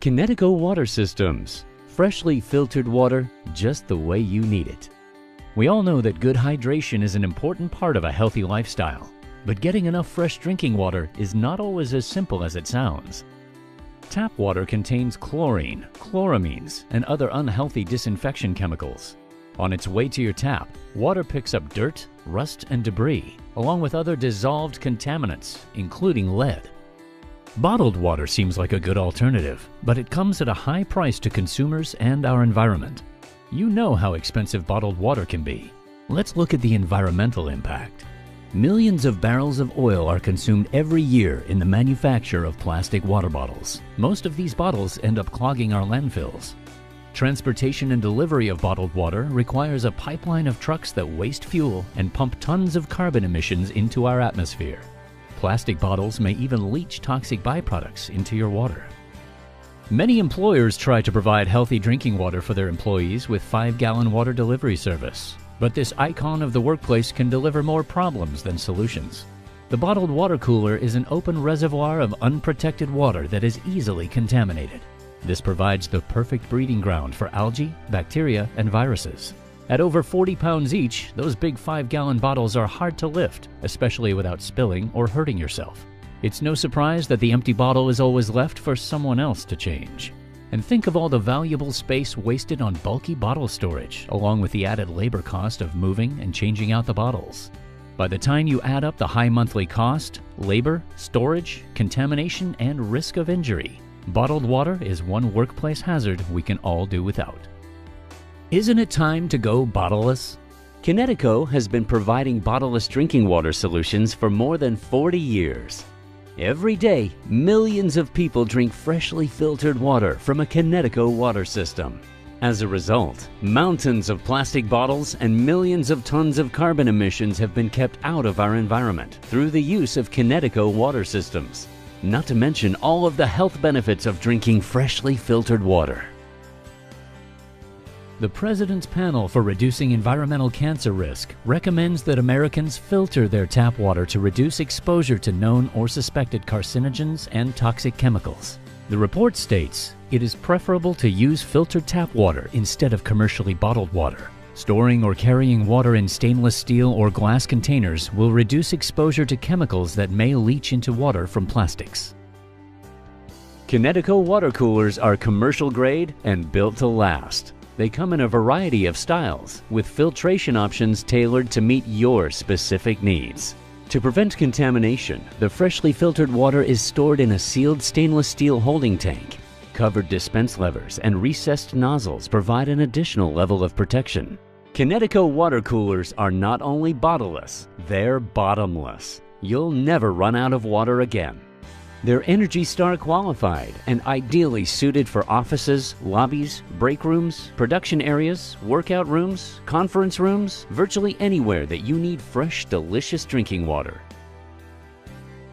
Kinetico Water Systems. Freshly filtered water just the way you need it. We all know that good hydration is an important part of a healthy lifestyle, but getting enough fresh drinking water is not always as simple as it sounds. Tap water contains chlorine, chloramines, and other unhealthy disinfection chemicals. On its way to your tap, water picks up dirt, rust, and debris, along with other dissolved contaminants, including lead. Bottled water seems like a good alternative, but it comes at a high price to consumers and our environment. You know how expensive bottled water can be. Let's look at the environmental impact. Millions of barrels of oil are consumed every year in the manufacture of plastic water bottles. Most of these bottles end up clogging our landfills. Transportation and delivery of bottled water requires a pipeline of trucks that waste fuel and pump tons of carbon emissions into our atmosphere. Plastic bottles may even leach toxic byproducts into your water. Many employers try to provide healthy drinking water for their employees with 5-gallon water delivery service. But this icon of the workplace can deliver more problems than solutions. The bottled water cooler is an open reservoir of unprotected water that is easily contaminated. This provides the perfect breeding ground for algae, bacteria, and viruses. At over 40 pounds each, those big 5-gallon bottles are hard to lift, especially without spilling or hurting yourself. It's no surprise that the empty bottle is always left for someone else to change. And think of all the valuable space wasted on bulky bottle storage, along with the added labor cost of moving and changing out the bottles. By the time you add up the high monthly cost, labor, storage, contamination, and risk of injury, bottled water is one workplace hazard we can all do without. Isn't it time to go bottleless? Kinetico has been providing bottleless drinking water solutions for more than 40 years. Every day, millions of people drink freshly filtered water from a Kinetico water system. As a result, mountains of plastic bottles and millions of tons of carbon emissions have been kept out of our environment through the use of Kinetico water systems. Not to mention all of the health benefits of drinking freshly filtered water. The President's Panel for Reducing Environmental Cancer Risk recommends that Americans filter their tap water to reduce exposure to known or suspected carcinogens and toxic chemicals. The report states it is preferable to use filtered tap water instead of commercially bottled water. Storing or carrying water in stainless steel or glass containers will reduce exposure to chemicals that may leach into water from plastics. Kinetico water coolers are commercial grade and built to last. They come in a variety of styles, with filtration options tailored to meet your specific needs. To prevent contamination, the freshly filtered water is stored in a sealed stainless steel holding tank. Covered dispense levers and recessed nozzles provide an additional level of protection. Kinetico water coolers are not only bottleless, they're bottomless. You'll never run out of water again. They're ENERGY STAR qualified and ideally suited for offices, lobbies, break rooms, production areas, workout rooms, conference rooms, virtually anywhere that you need fresh, delicious drinking water.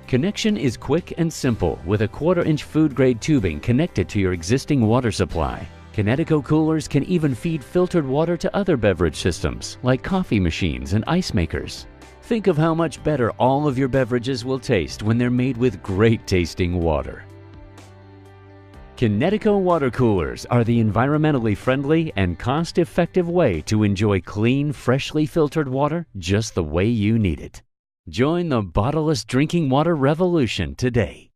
Connection is quick and simple with a 1/4-inch food-grade tubing connected to your existing water supply. Kinetico coolers can even feed filtered water to other beverage systems like coffee machines and ice makers. Think of how much better all of your beverages will taste when they're made with great tasting water. Kinetico water coolers are the environmentally friendly and cost-effective way to enjoy clean, freshly filtered water just the way you need it. Join the bottleless drinking water revolution today.